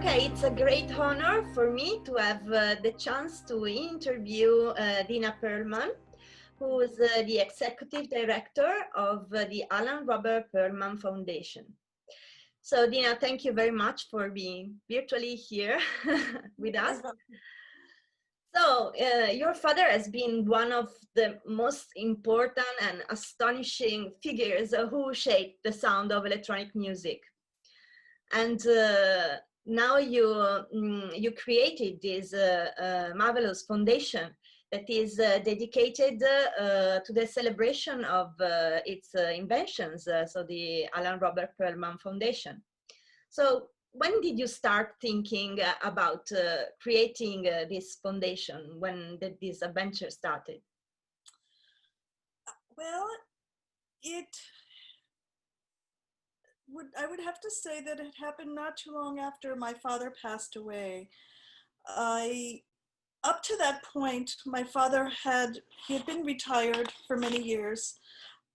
Okay, it's a great honor for me to have the chance to interview Dina Pearlman, who is the executive director of the Alan Robert Pearlman Foundation. So Dina, thank you very much for being virtually here with us. So your father has been one of the most important and astonishing figures who shaped the sound of electronic music. And now you created this marvelous foundation that is dedicated to the celebration of its inventions, so the Alan Robert Pearlman Foundation. So when did you start thinking about creating this foundation? When did this adventure started? Well, I would have to say that it happened not too long after my father passed away. Up to that point, my father he had been retired for many years,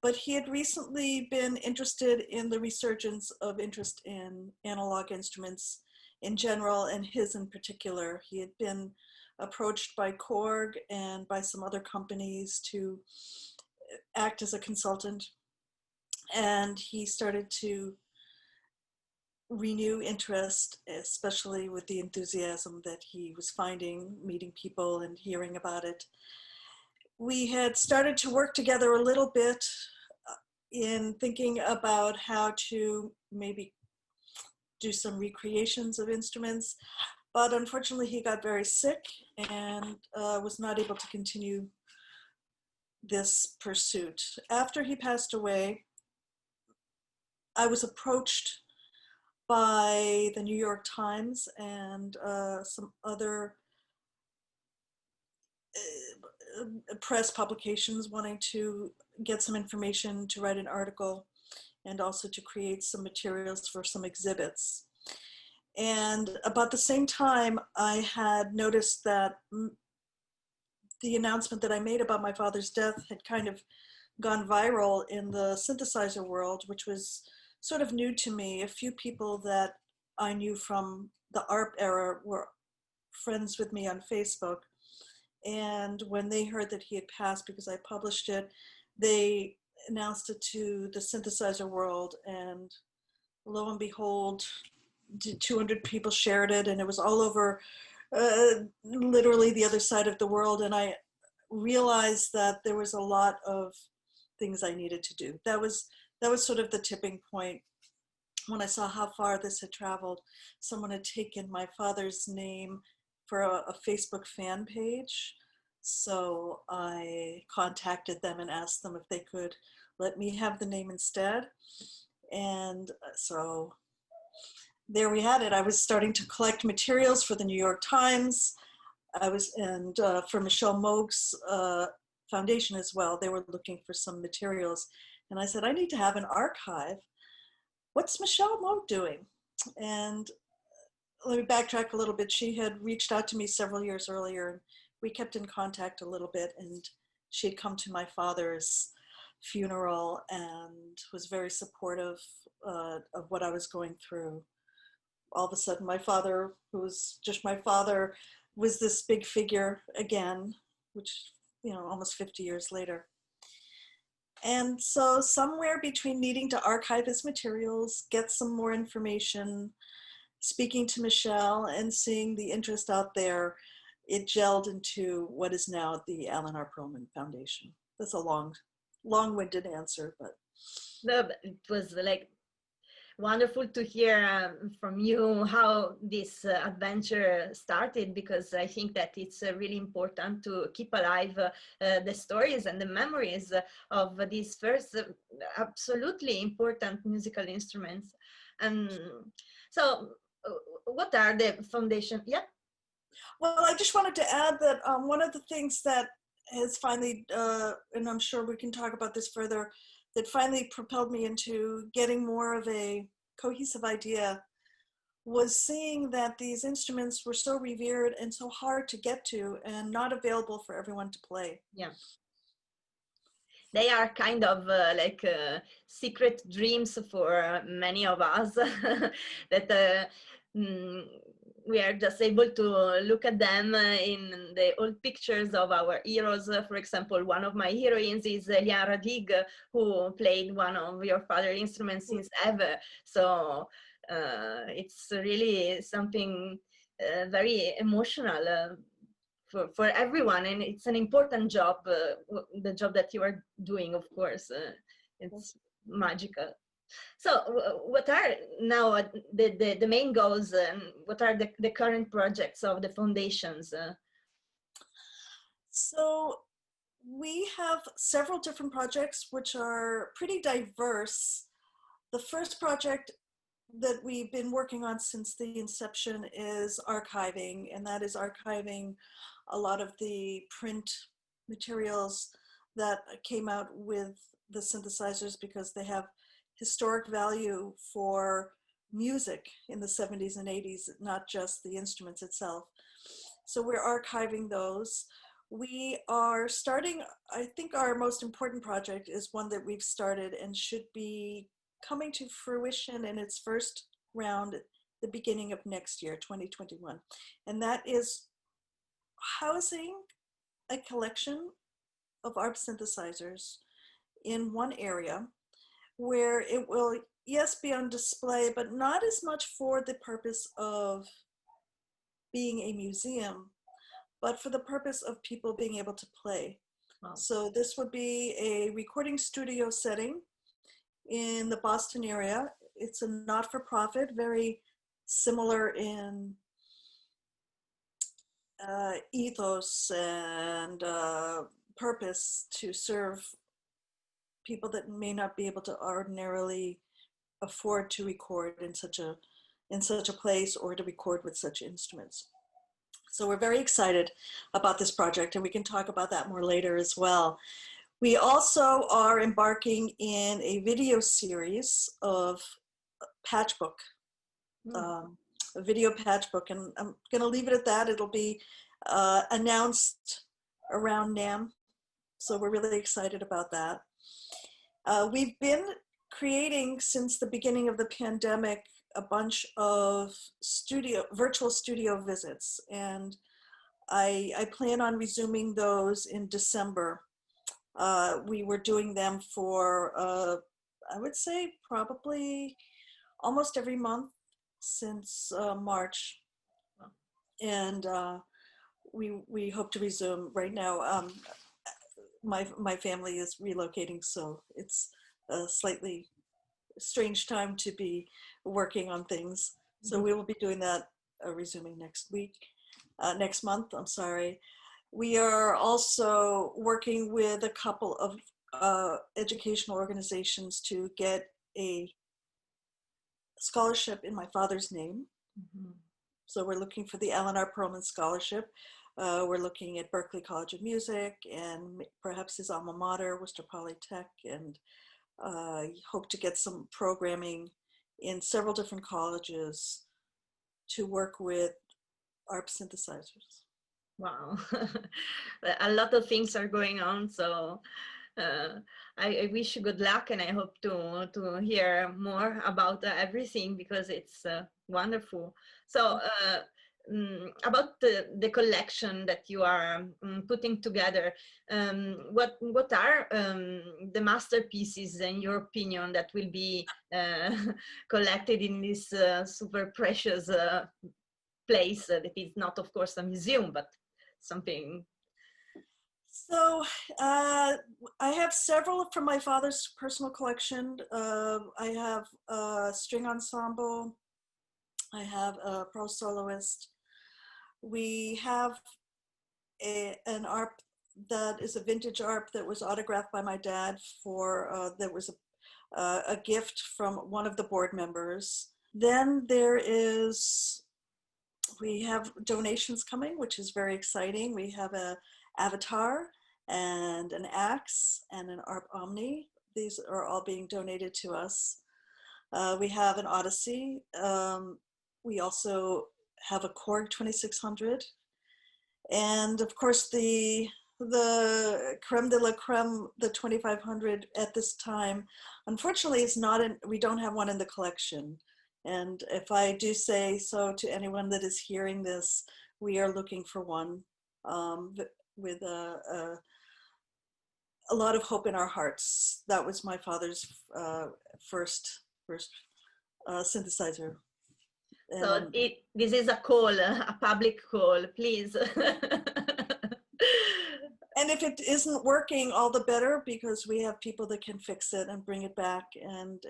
but he had recently been interested in the resurgence of interest in analog instruments in general, and his in particular. He had been approached by Korg and by some other companies to act as a consultant, and he started to renew interest, especially with the enthusiasm that he was finding, meeting people and hearing about it. We had started to work together a little bit in thinking about how to maybe do some recreations of instruments, but unfortunately he got very sick and was not able to continue this pursuit. After he passed away, I was approached by the New York Times and some other press publications wanting to get some information to write an article and also to create some materials for some exhibits. And about the same time, I had noticed that the announcement that I made about my father's death had kind of gone viral in the synthesizer world, which was sort of new to me. A few people that I knew from the ARP era were friends with me on Facebook. And when they heard that he had passed because I published it, they announced it to the synthesizer world, and lo and behold, 200 people shared it, and it was all over literally the other side of the world. And I realized that there was a lot of things I needed to do. That was sort of the tipping point when I saw how far this had traveled. Someone had taken my father's name for a Facebook fan page. So I contacted them and asked them if they could let me have the name instead. And so there we had it. I was starting to collect materials for the New York Times. And for Michelle Moog's foundation as well. They were looking for some materials. And I said, I need to have an archive. What's Michelle Moog doing? And let me backtrack a little bit. She had reached out to me several years earlier, and we kept in contact a little bit, and she had come to my father's funeral and was very supportive of what I was going through. All of a sudden, my father, who was just my father, was this big figure again, which, almost 50 years later. And so somewhere between needing to archive his materials, get some more information, speaking to Michelle and seeing the interest out there, it gelled into what is now the Alan R. Pearlman Foundation. That's a long-winded answer, but. No, it was like wonderful to hear from you how this adventure started, because I think that it's really important to keep alive the stories and the memories of these first absolutely important musical instruments. And so what are the foundation? Yeah. Well, I just wanted to add that one of the things that has finally, and I'm sure we can talk about this further, that finally propelled me into getting more of a cohesive idea was seeing that these instruments were so revered and so hard to get to and not available for everyone to play. Yeah. They are kind of like secret dreams for many of us that mm, we are just able to look at them in the old pictures of our heroes. For example, one of my heroines is Lian Radig, who played one of your father's instruments since ever. So it's really something very emotional for everyone, and it's an important job, the job that you are doing, of course. It's magical. So what are now the main goals, and what are the current projects of the foundations? So we have several different projects which are pretty diverse. The first project that we've been working on since the inception is archiving, and that is archiving a lot of the print materials that came out with the synthesizers, because they have historic value for music in the 70s and 80s, not just the instruments itself. So we're archiving those. We are starting, I think our most important project is one that we've started and should be coming to fruition in its first round at the beginning of next year, 2021. And that is housing a collection of ARP synthesizers in one area where it will, yes, be on display, but not as much for the purpose of being a museum, but for the purpose of people being able to play. Wow. So this would be a recording studio setting in the Boston area. It's a not-for-profit, very similar in ethos and purpose to serve people that may not be able to ordinarily afford to record in such a place, or to record with such instruments. So we're very excited about this project, and we can talk about that more later as well. We also are embarking in a video series of patchbook, a video patchbook, and I'm going to leave it at that. It'll be announced around NAMM, so we're really excited about that. We've been creating, since the beginning of the pandemic, a bunch of virtual studio visits, and I plan on resuming those in December. We were doing them for, I would say, probably almost every month since March, and we hope to resume. Right now, my family is relocating, so it's a slightly strange time to be working on things. So we will be doing that, resuming next month, I'm sorry. We are also working with a couple of educational organizations to get a scholarship in my father's name. So we're looking for the Alan R. Pearlman Scholarship. We're looking at Berklee College of Music and perhaps his alma mater, Worcester Polytech, and hope to get some programming in several different colleges to work with ARP synthesizers. Wow, a lot of things are going on, so I wish you good luck, and I hope to hear more about everything, because it's wonderful. So about the collection that you are putting together, what are the masterpieces, in your opinion, that will be collected in this super precious place that is not, of course, a museum, but something? So I have several from my father's personal collection. I have a string ensemble. I have a pro soloist. We have an ARP that is a vintage ARP that was autographed by my dad for, that was a gift from one of the board members. Then we have donations coming, which is very exciting. We have a Avatar and an Axe and an ARP Omni. These are all being donated to us. We have an Odyssey. We also have a Korg 2600. And of course, the creme de la creme, the 2500 at this time, unfortunately, is not in, we don't have one in the collection. And if I do say so to anyone that is hearing this, we are looking for one, with a lot of hope in our hearts. That was my father's first synthesizer. So And this is a call, a public call, please. and if it isn't working, all the better, because we have people that can fix it and bring it back. And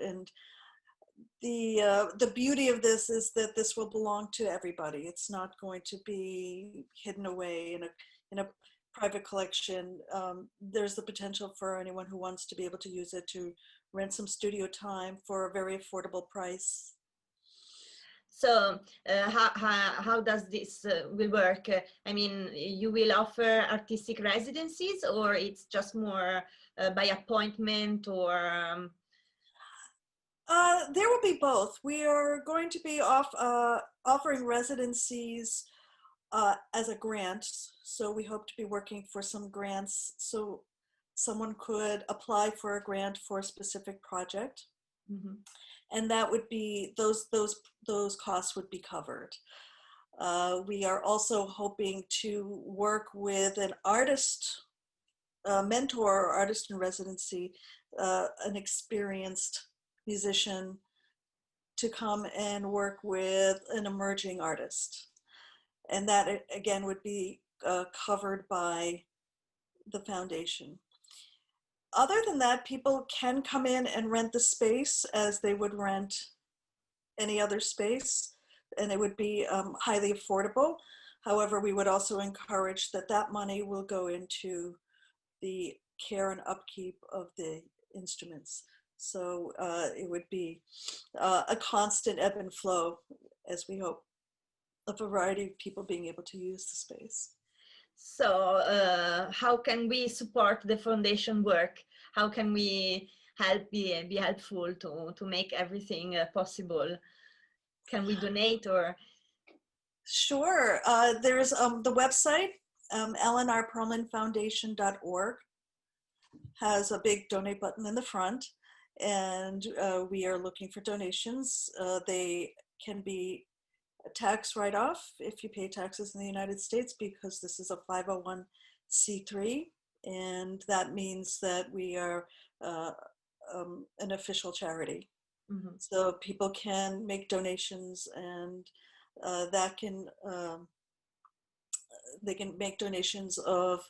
the beauty of this is that this will belong to everybody. It's not going to be hidden away in a private collection. There's the potential for anyone who wants to be able to use it to rent some studio time for a very affordable price. So how does this will work? I mean, you will offer artistic residencies, or it's just more by appointment, or there will be both. We are going to be offering residencies as a grant. So we hope to be working for some grants, so someone could apply for a grant for a specific project. Mm-hmm. And that would be, those costs would be covered. We are also hoping to work with an artist, mentor or artist in residency, an experienced musician, to come and work with an emerging artist. And that again would be covered by the foundation. Other than that, people can come in and rent the space as they would rent any other space, and it would be highly affordable. However, we would also encourage that that money will go into the care and upkeep of the instruments. So it would be a constant ebb and flow, as we hope, a variety of people being able to use the space. So how can we support the foundation work? How can we help be helpful to make everything possible? Can we donate, or? Sure. There's the website, lnrpearlmanfoundation.org, has a big donate button in the front, and we are looking for donations. They can be a tax write-off if you pay taxes in the United States, because this is a 501c3, and that means that we are an official charity. Mm-hmm. So people can make donations, and that can they can make donations of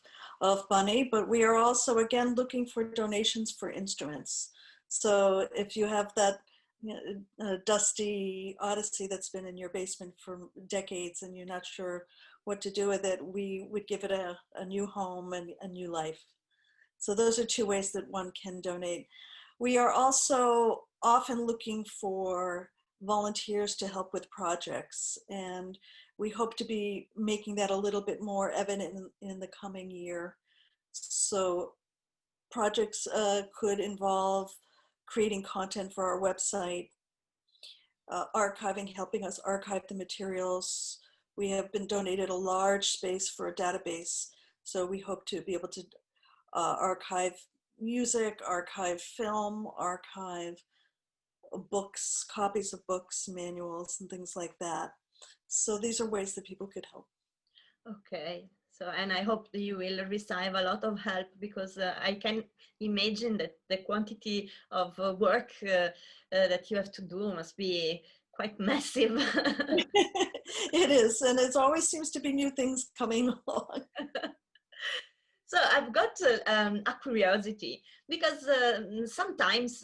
money, but we are also again looking for donations for instruments. So if you have that dusty Odyssey that's been in your basement for decades and you're not sure what to do with it, we would give it a new home and a new life. So those are two ways that one can donate. We are also often looking for volunteers to help with projects, and we hope to be making that a little bit more evident in the coming year. So projects could involve creating content for our website, archiving, helping us archive the materials. We have been donated a large space for a database, so we hope to be able to archive music, archive film, archive books, copies of books, manuals, and things like that. So these are ways that people could help. Okay. So, and I hope that you will receive a lot of help, because I can imagine that the quantity of work that you have to do must be quite massive. It is, and it always seems to be new things coming along. So I've got a curiosity, because sometimes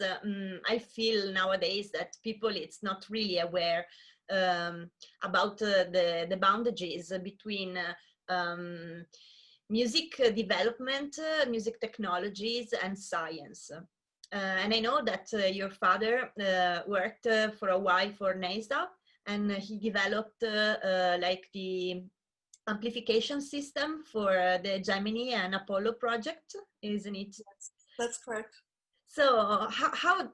I feel nowadays that people, it's not really aware about the boundaries between music development, music technologies, and science. And I know that your father worked for a while for NASA, and he developed like the amplification system for the Gemini and Apollo project, isn't it? Yes, that's correct. So how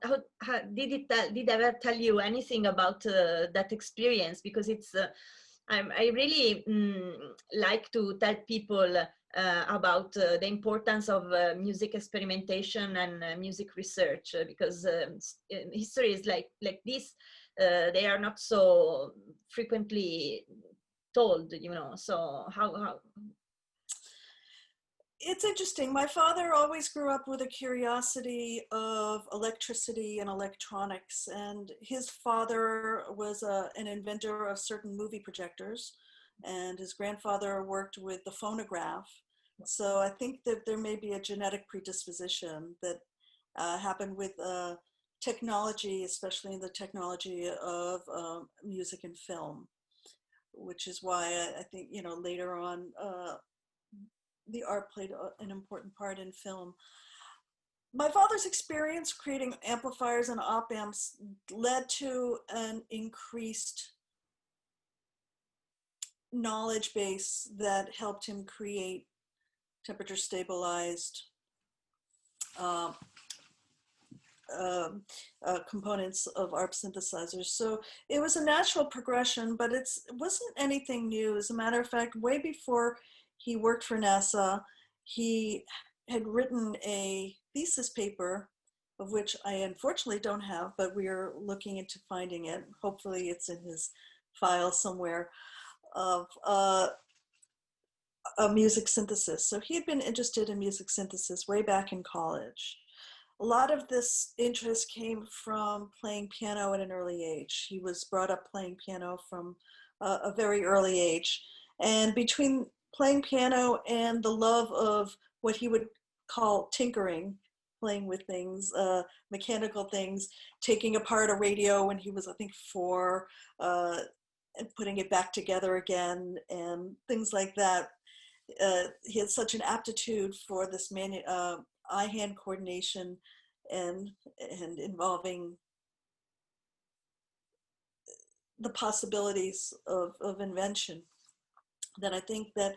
did ever tell you anything about that experience? Because it's I really like to tell people about the importance of music experimentation and music research, because histories like this, they are not so frequently told, you know. So how It's interesting. My father always grew up with a curiosity of electricity and electronics, and his father was an inventor of certain movie projectors, and his grandfather worked with the phonograph. So I think that there may be a genetic predisposition that happened with technology, especially in the technology of music and film, which is why I think, you know, later on, the art played an important part in film. My father's experience creating amplifiers and op amps led to an increased knowledge base that helped him create temperature stabilized uh, components of ARP synthesizers. So it was a natural progression, but it wasn't anything new. As a matter of fact, way before he worked for NASA, he had written a thesis paper, of which I unfortunately don't have, but we are looking into finding it. Hopefully it's in his file somewhere, of a music synthesis. So he had been interested in music synthesis way back in college. A lot of this interest came from playing piano at an early age. He was brought up playing piano from a very early age. And between playing piano and the love of what he would call tinkering, playing with things, mechanical things, taking apart a radio when he was, I think, 4, and putting it back together again, and things like that. He had such an aptitude for this eye-hand coordination and involving the possibilities of invention, that I think that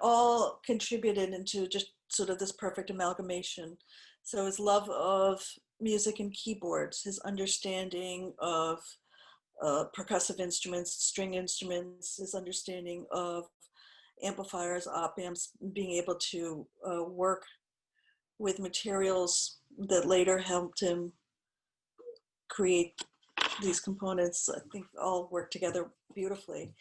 all contributed into just sort of this perfect amalgamation. So his love of music and keyboards, his understanding of percussive instruments, string instruments, his understanding of amplifiers, op amps, being able to work with materials that later helped him create these components, I think all work together beautifully.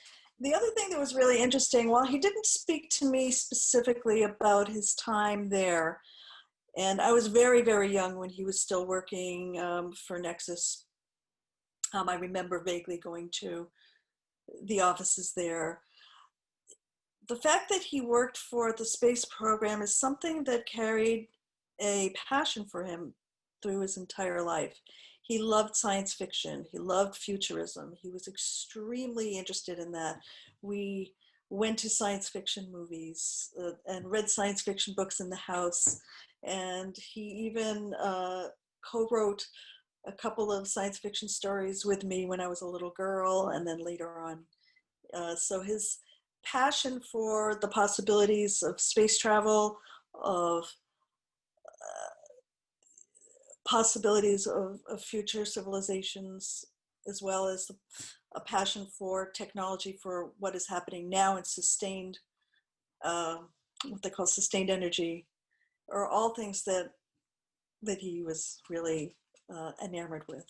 The other thing that was really interesting, while he didn't speak to me specifically about his time there, and I was very, very young when he was still working for Nexus. I remember vaguely going to the offices there. The fact that he worked for the space program is something that carried a passion for him through his entire life. He loved science fiction. He loved futurism. He was extremely interested in that. We went to science fiction movies and read science fiction books in the house. And he even co-wrote a couple of science fiction stories with me when I was a little girl, and then later on. So his passion for the possibilities of space travel, of possibilities of future civilizations, as well as a passion for technology for what is happening now, and sustained, what they call sustained energy, are all things that he was really enamored with.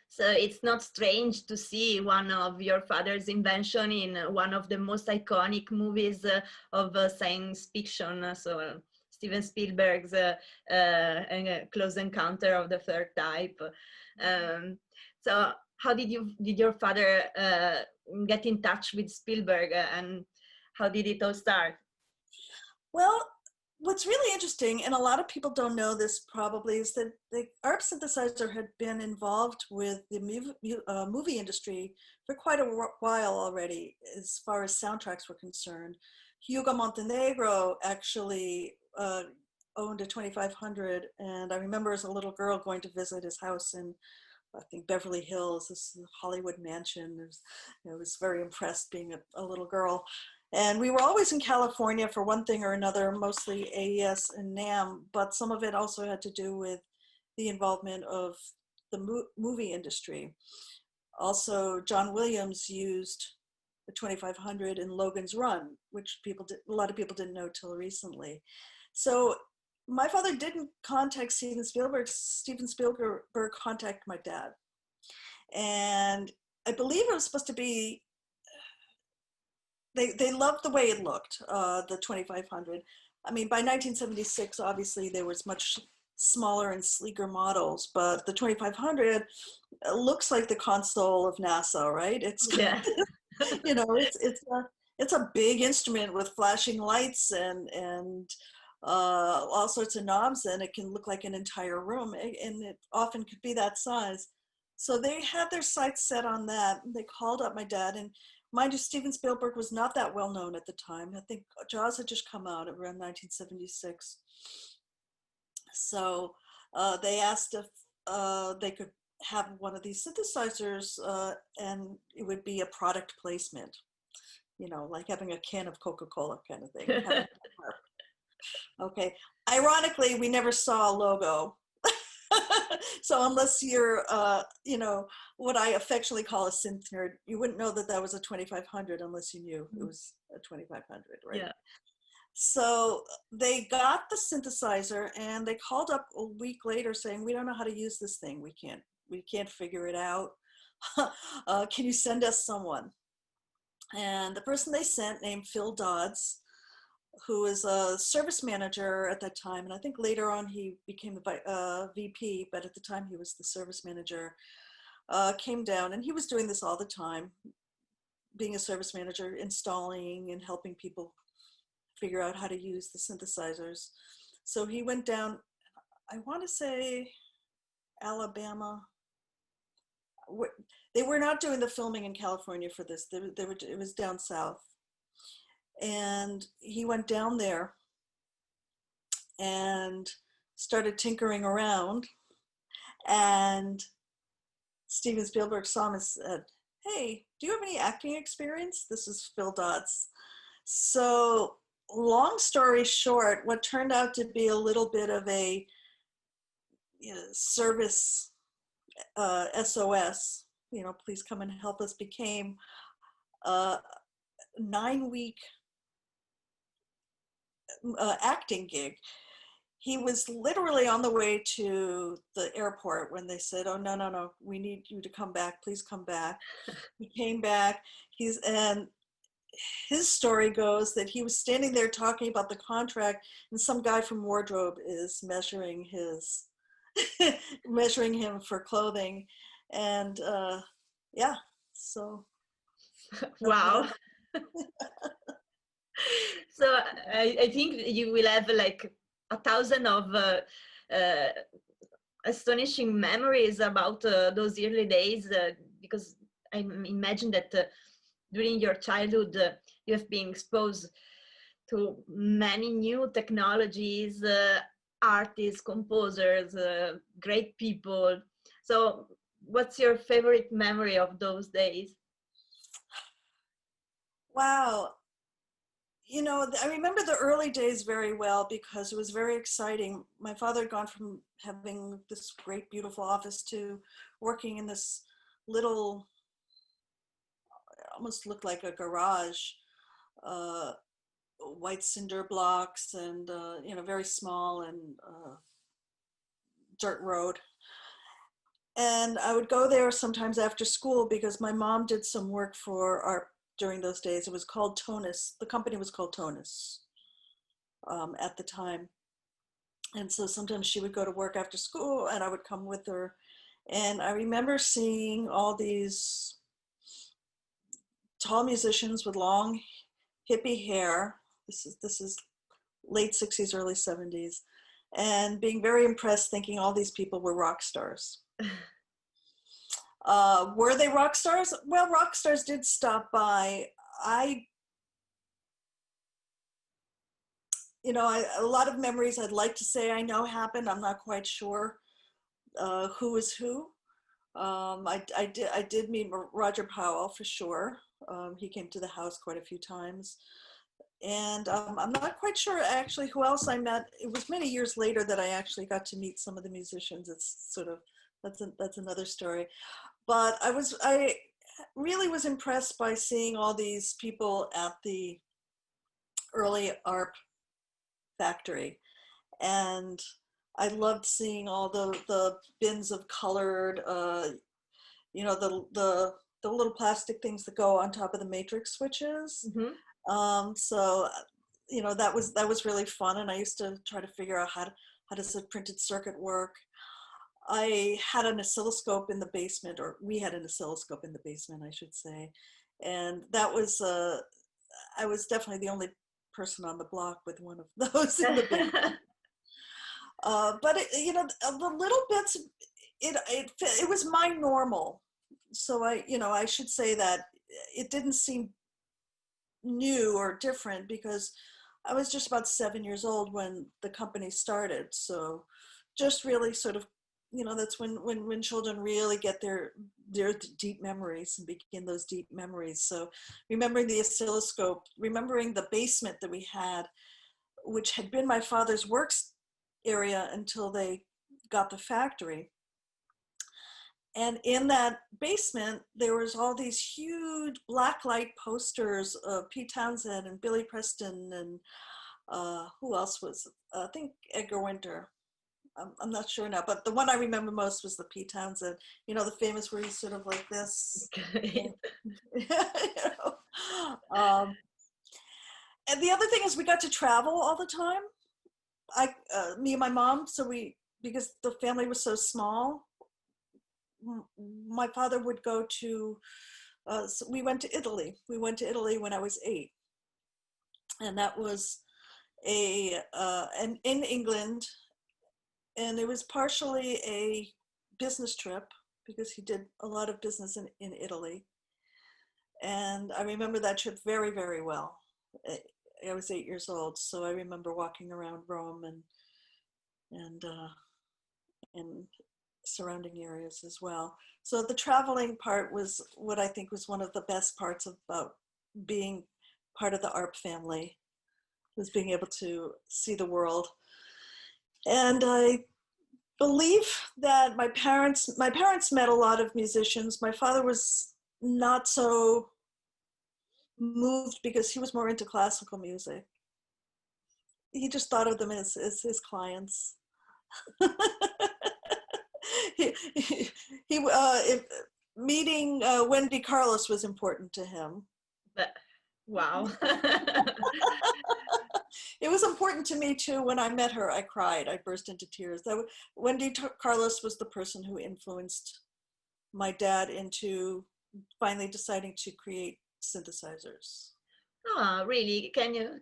So it's not strange to see one of your father's invention in one of the most iconic movies of science fiction. So Steven Spielberg's Close Encounter of the Third Type. So how did your father get in touch with Spielberg, and how did it all start? Well, what's really interesting, and a lot of people don't know this probably, is that the ARP synthesizer had been involved with the movie industry for quite a while already, as far as soundtracks were concerned. Hugo Montenegro actually owned a 2500, and I remember as a little girl going to visit his house in, I think, Beverly Hills, this Hollywood mansion. I was very impressed being a little girl. And we were always in California for one thing or another, mostly AES and NAMM, but some of it also had to do with the involvement of the movie industry. Also, John Williams used the 2500 in Logan's Run, which a lot of people didn't know till recently. So my father didn't contact Steven Spielberg. Steven Spielberg contacted my dad. And I believe it was supposed to be, they loved the way it looked, the 2500. I mean, by 1976, obviously there was much smaller and sleeker models, but the 2500 looks like the console of NASA, right? It's, Yeah. you know, it's a big instrument with flashing lights and all sorts of knobs, and it can look like an entire room, and it often could be that size. So they had their sights set on that. They called up my dad, and mind you, Steven Spielberg was not that well known at the time. I think Jaws had just come out around 1976. So they asked if they could have one of these synthesizers, and it would be a product placement, you know, like having a can of Coca-Cola kind of thing. Okay. Ironically, we never saw a logo. So unless you're, you know, what I affectionately call a synth nerd, you wouldn't know that that was a 2500 unless you knew it was a 2500, right? Yeah. So they got the synthesizer, and they called up a week later saying, we don't know how to use this thing. We can't figure it out. Can you send us someone? And the person they sent, named Phil Dodds, who was a service manager at that time, and I think later on he became the VP, but at the time he was the service manager, came down, and he was doing this all the time, being a service manager, installing and helping people figure out how to use the synthesizers. So he went down, I want to say Alabama. They were not doing the filming in California for this. It was down south. And he went down there and started tinkering around. And Steven Spielberg saw him and said, hey, do you have any acting experience? This is Phil Dodds. So long story short, what turned out to be a little bit of a, you know, service SOS, you know, please come and help us, became a 9-week acting gig. He was literally on the way to the airport when they said, oh, no, we need you to come back. Please come back. He came back. And his story goes that he was standing there talking about the contract, and some guy from wardrobe is measuring him for clothing. And yeah, so. Wow. So I think you will have like 1,000 of astonishing memories about those early days, because I imagine that during your childhood you have been exposed to many new technologies, artists, composers, great people. So what's your favorite memory of those days? Wow. You know, I remember the early days very well because it was very exciting. My father had gone from having this great, beautiful office to working in this little, almost looked like a garage, white cinder blocks, and, you know, very small, and dirt road. And I would go there sometimes after school because my mom did some work for ARP during those days. It was called Tonus. The company was called Tonus at the time. And so sometimes she would go to work after school and I would come with her. And I remember seeing all these tall musicians with long hippie hair. This is late 60s, early 70s. And being very impressed, thinking all these people were rock stars. Were they rock stars? Well, rock stars did stop by. A lot of memories I'd like to say I know happened. I'm not quite sure who was who. I did meet Roger Powell for sure. He came to the house quite a few times. And I'm not quite sure actually who else I met. It was many years later that I actually got to meet some of the musicians. It's sort of, that's another story. But I really was impressed by seeing all these people at the early ARP factory. And I loved seeing all the bins of colored, you know, the little plastic things that go on top of the matrix switches. So, you know, that was really fun. And I used to try to figure out how does a printed circuit work. I had an oscilloscope in the basement, or we had an oscilloscope in the basement, I should say. And that was, I was definitely the only person on the block with one of those in the basement. But it, you know, the little bits, it was my normal. So I should say that it didn't seem new or different because I was just about 7 years old when the company started. So just really sort of, that's when children really get their deep memories and begin those deep memories. So remembering the oscilloscope, remembering the basement that we had, which had been my father's works area until they got the factory. And in that basement, there was all these huge blacklight posters of Pete Townsend and Billy Preston and who else was, I think Edgar Winter. I'm not sure now, but the one I remember most was the Pete Townsend, the famous where he's sort of like this. And the other thing is we got to travel all the time. Me and my mom, because the family was so small, my father would go to, so we went to Italy. We went to Italy when I was 8. And that was and in England, and it was partially a business trip because he did a lot of business in Italy. And I remember that trip very, very well. I was 8 years old, so I remember walking around Rome and surrounding areas as well. So the traveling part was what I think was one of the best parts about being part of the ARP family, was being able to see the world. And I believe that my parents met a lot of musicians. My father was not so moved because he was more into classical music. He just thought of them as his clients. Meeting Wendy Carlos was important to him. Wow. It was important to me too. When I met her, I cried. I burst into tears. Wendy Carlos was the person who influenced my dad into finally deciding to create synthesizers. Oh, really? Can you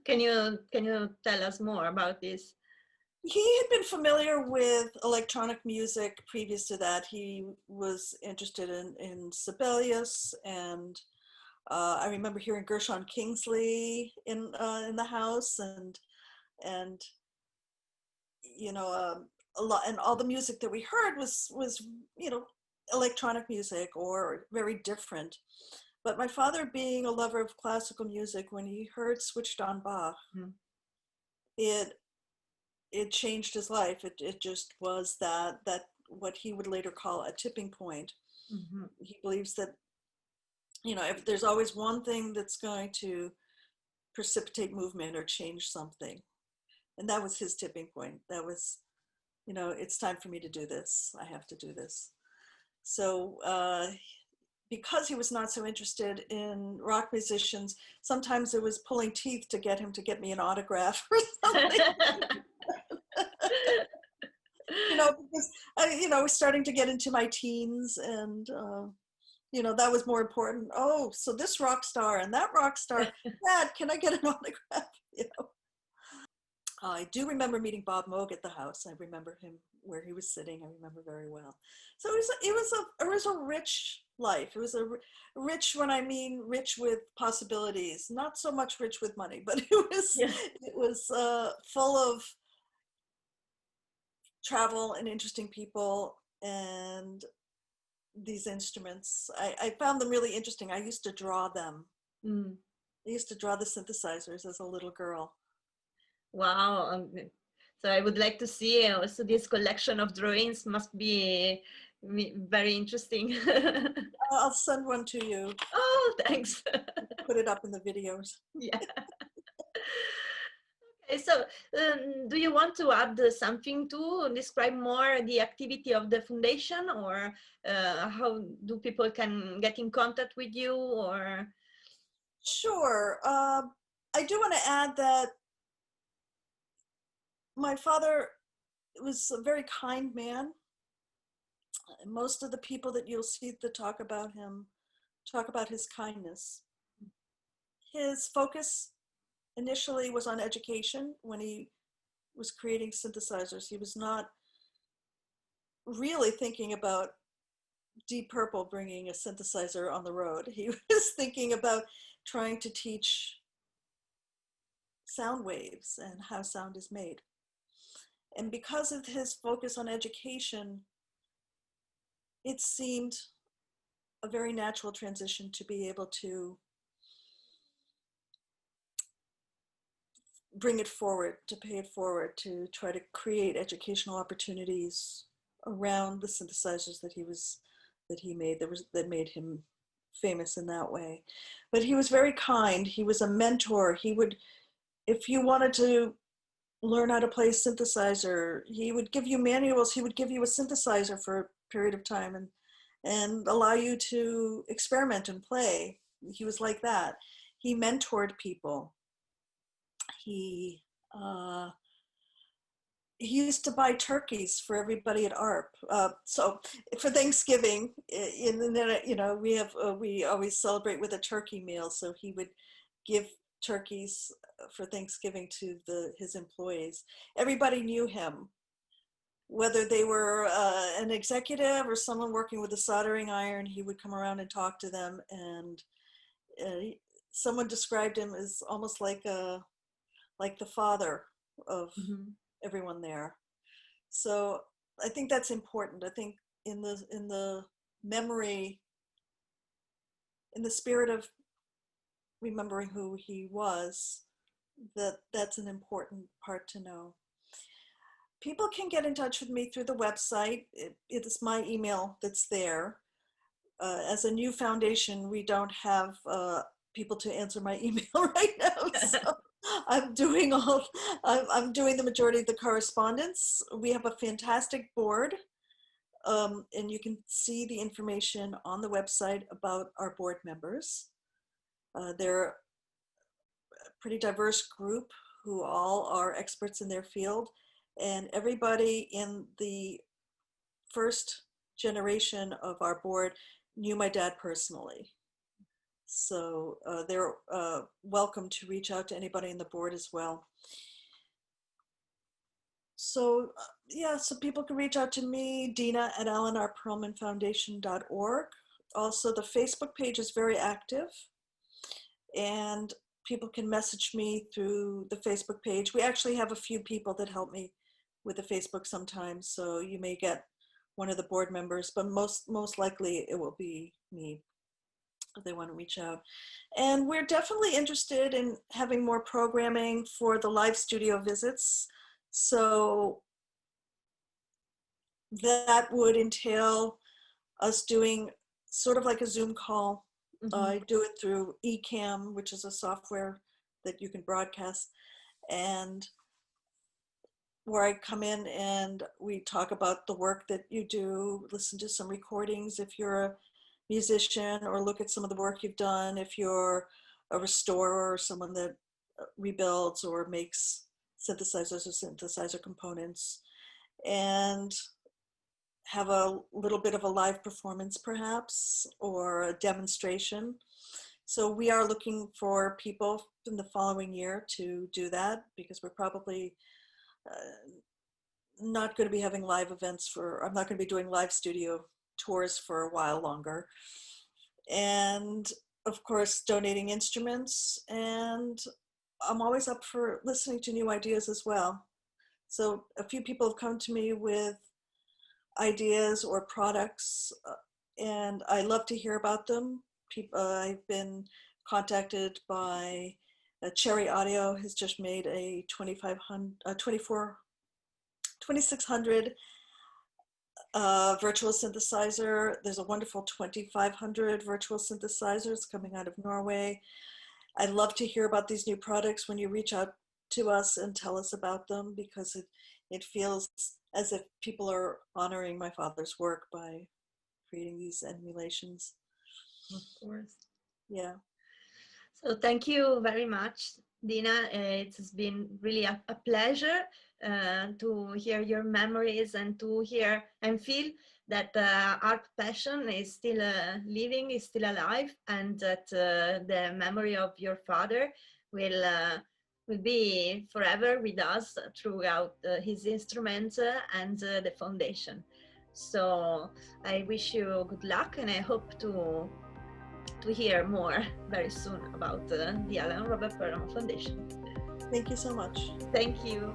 tell us more about this? He had been familiar with electronic music previous to that. He was interested in Sibelius, and I remember hearing Gershon Kingsley in the house, and a lot, and all the music that we heard was electronic music or very different. But my father, being a lover of classical music, when he heard Switched on Bach, it changed his life. It just was that what he would later call a tipping point. He believes that, if there's always one thing that's going to precipitate movement or change something, and that was his tipping point. That was, it's time for me to do this. I have to do this. So because he was not so interested in rock musicians, sometimes it was pulling teeth to get him to get me an autograph or something. Because I was starting to get into my teens, and that was more important. Oh, so this rock star and that rock star, Dad, can I get an autograph? I do remember meeting Bob Moog at the house. I remember him where he was sitting. I remember very well. So it was a rich life. It was a rich, when I mean rich with possibilities, not so much rich with money, but it was full of travel and interesting people and these instruments. I found them really interesting. I used to draw them. I used to draw the synthesizers as a little girl. Wow. So I would like to see also this collection of drawings. Must be Very interesting. I'll send one to you. Oh, thanks. Put it up in the videos. Yeah. Okay, so do you want to add something to describe more the activity of the foundation, or how do people can get in contact with you, or? Sure. I do want to add that my father was a very kind man. Most of the people that you'll see that talk about him talk about his kindness. His focus initially was on education when he was creating synthesizers. He was not really thinking about Deep Purple bringing a synthesizer on the road. He was thinking about trying to teach sound waves and how sound is made. And because of his focus on education, it seemed a very natural transition to be able to bring it forward, to pay it forward, to try to create educational opportunities around the synthesizers that he made, that made him famous in that way. But he was very kind. He was a mentor. He would, if you wanted to learn how to play a synthesizer, he would give you manuals. He would give you a synthesizer for a period of time and allow you to experiment and play. He was like that. He mentored people. He used to buy turkeys for everybody at ARP. So for Thanksgiving, we always celebrate with a turkey meal. So he would give turkeys for Thanksgiving to his employees. Everybody knew him, whether they were an executive or someone working with a soldering iron. He would come around and talk to them, and someone described him as almost like the father of everyone there. So I think that's important. I think in the memory, in the spirit of remembering who he was, that's an important part to know. People can get in touch with me through the website. It is my email that's there. As a new foundation, we don't have people to answer my email right now. So I'm doing the majority of the correspondence. We have a fantastic board, and you can see the information on the website about our board members. They're a pretty diverse group who all are experts in their field, and everybody in the first generation of our board knew my dad personally. So they're welcome to reach out to anybody in the board as well. So so people can reach out to me, Dina at ArPearlmanFoundation.org. Also, the Facebook page is very active, and people can message me through the Facebook page. We actually have a few people that help me with the Facebook sometimes, so you may get one of the board members, but most likely it will be me if they want to reach out. And we're definitely interested in having more programming for the live studio visits. So that would entail us doing sort of like a Zoom call. I do it through Ecamm, which is a software that you can broadcast, and where I come in and we talk about the work that you do, listen to some recordings if you're a musician, or look at some of the work you've done if you're a restorer or someone that rebuilds or makes synthesizers or synthesizer components, and have a little bit of a live performance perhaps, or a demonstration. So we are looking for people in the following year to do that, because we're probably not going to be having live events I'm not going to be doing live studio tours for a while longer. And of course, donating instruments, and I'm always up for listening to new ideas as well. So a few people have come to me with ideas or products, and I love to hear about them. I've been contacted by Cherry Audio has just made a 2600 virtual synthesizer. There's a wonderful 2500 virtual synthesizers coming out of Norway. I'd love to hear about these new products when you reach out to us and tell us about them, because it feels as if people are honoring my father's work by creating these emulations. Of course. Yeah. So thank you very much, Dina. It's been really a pleasure to hear your memories and to hear and feel that art passion is still living, is still alive, and that the memory of your father will be forever with us throughout his instruments and the foundation. So I wish you good luck, and I hope to hear more very soon about the Alan Robert Pearlman Foundation. Thank you so much. Thank you.